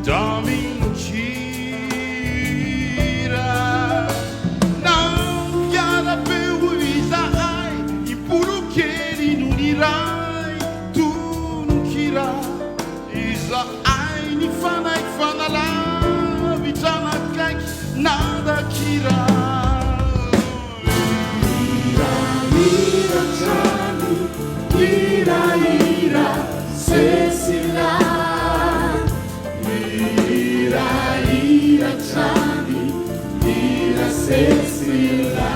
Dominkira não chiara peu isai impuro chieri nunirai tu nukira isa ai ni fana la vitana kai nada kira ira chani ira sesila ira chani ira sesila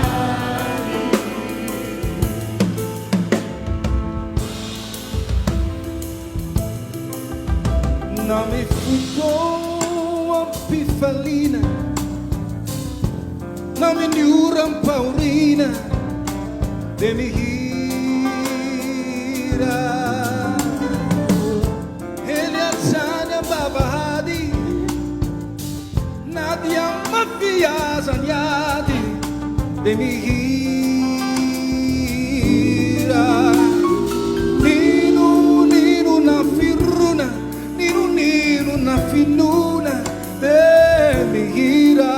na me fugou a pifalina na me niuram paurina de me gira ele achanya babahadi nadia mafia zanyadi de me gira nino na firuna nino na finuna de me gira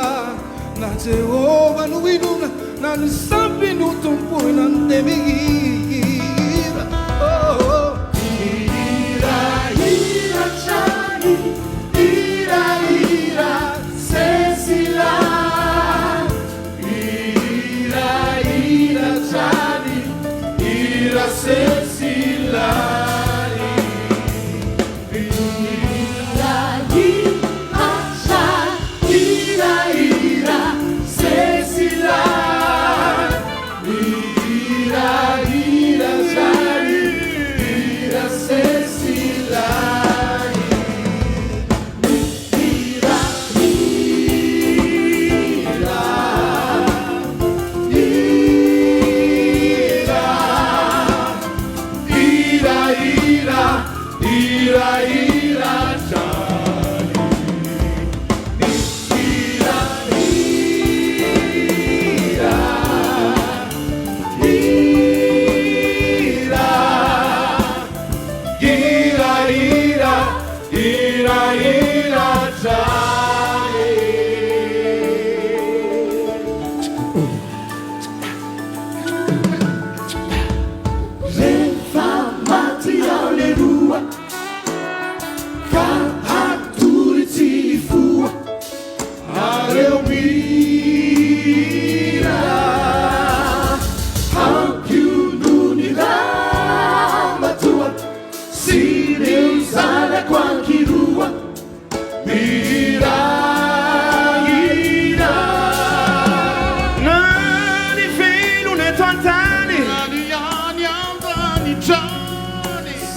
na Jehovah no inuna na nisambi no tumpoi na de me gira oh ira chani ira sesila ira chani ira sesila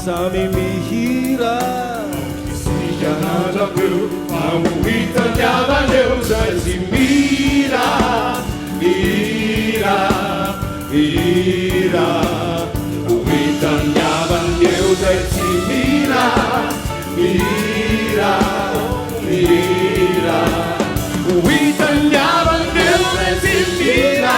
Sami mihira Sia nada peu Amuita nyava neuza Mira Amuita nyava neuza Mira Amuita nyava neuza Mira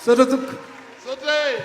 Sauduk Sauter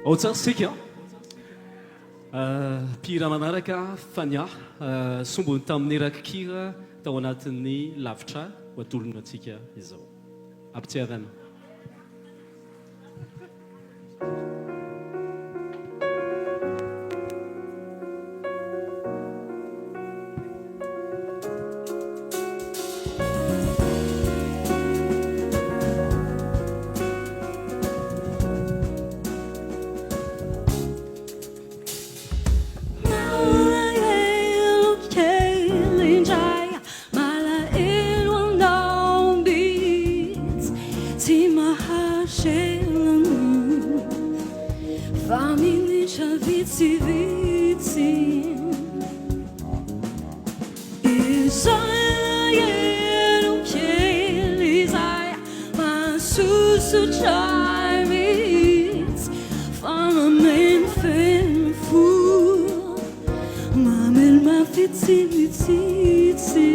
Otsasika mpihira manaraka FANJA sombony tamin'ny rakikira tao anatin'ny lavitra ho atolona antsika izao. Ampitiavana. vitsy vitsy izay elo kely izay masusotray mihitsy fa mameno feno fo mamelo mavitsivitsitsy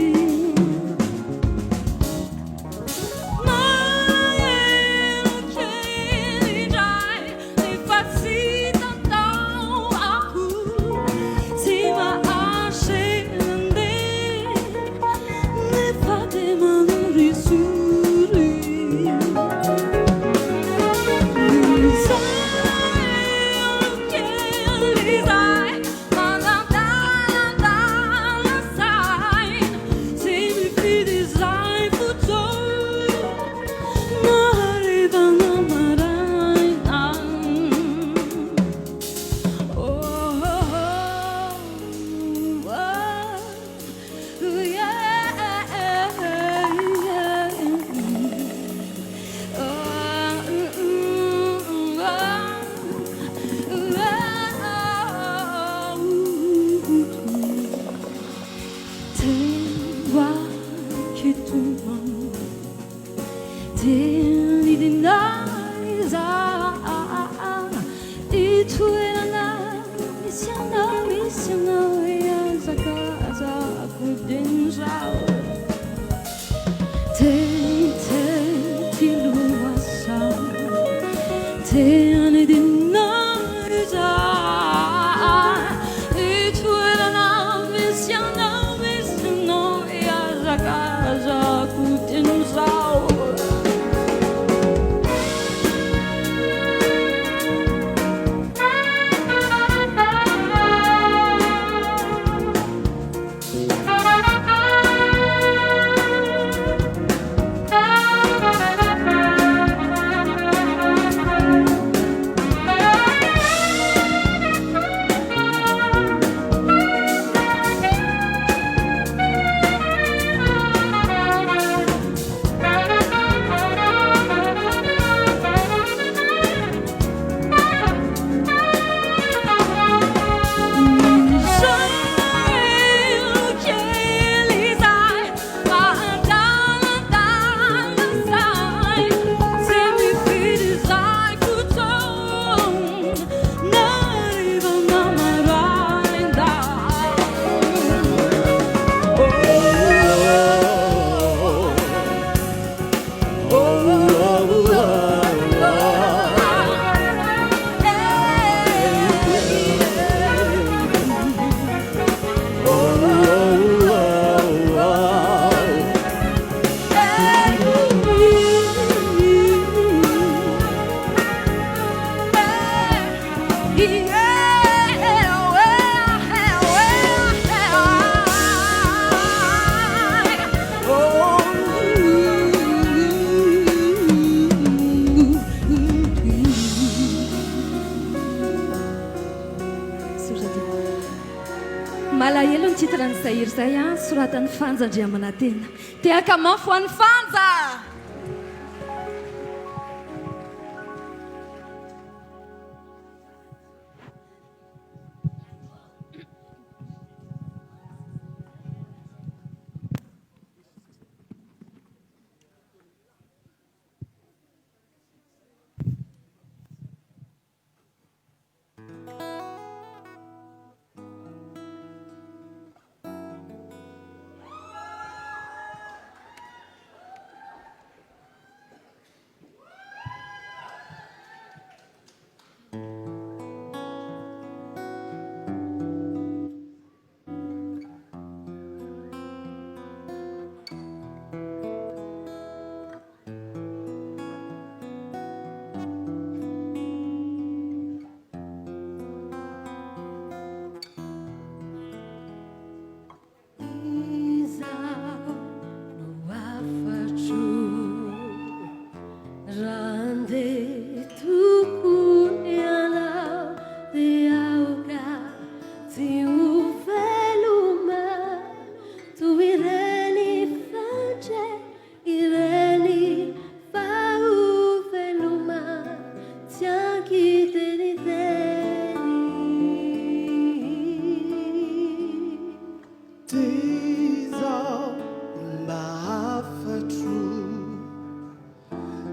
malahelo ny titran'izay iry zay a soratan'ny fanja andriamanantena tehaka mafo an'ny fanja.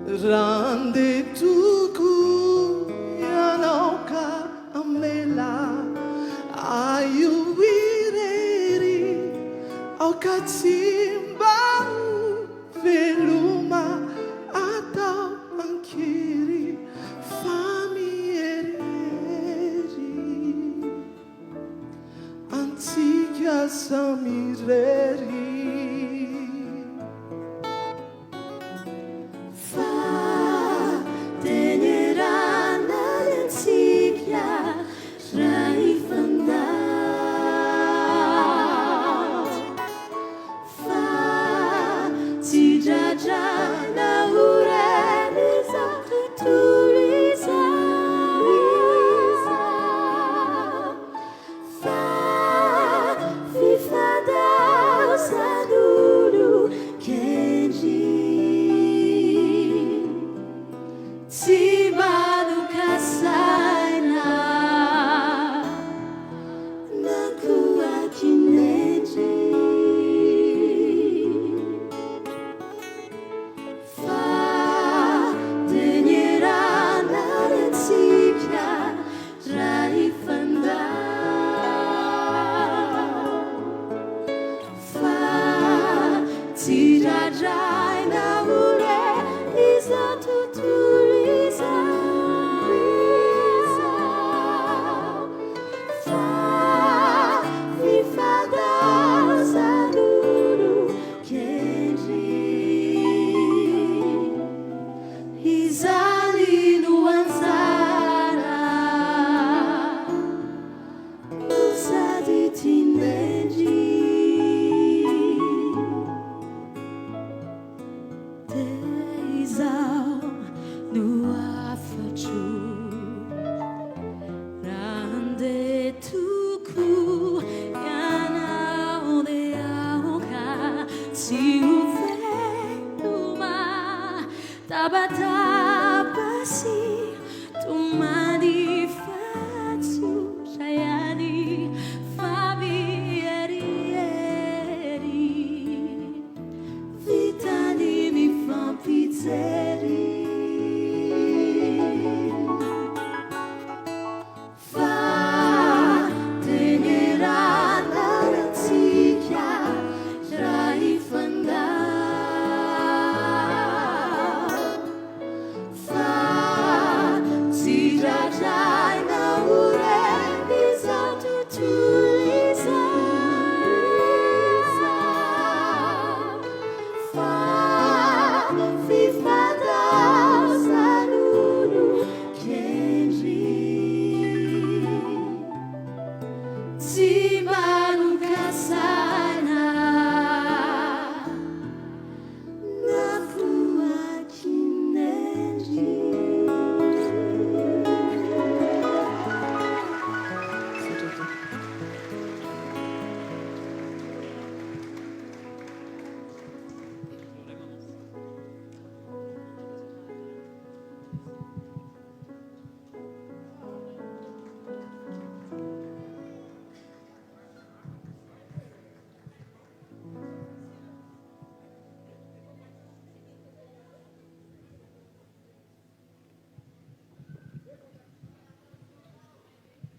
rande tuku yanauka amela ayuireri aukatimba veluma atau ankiri famieri antika samireri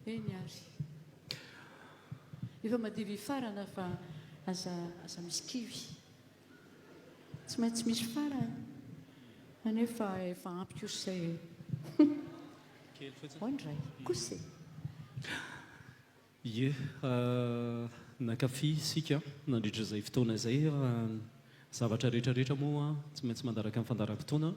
eny ary efa madivy farana fa aza misy kivy tsy maintsy misy farana anefa efa ampy kosa izay ondray kosa ie nakafy isika nandritra izay fotoana izay zavatra rehetrarehetra moa tsy maintsy mandaraka amin'ny fandaram-potoana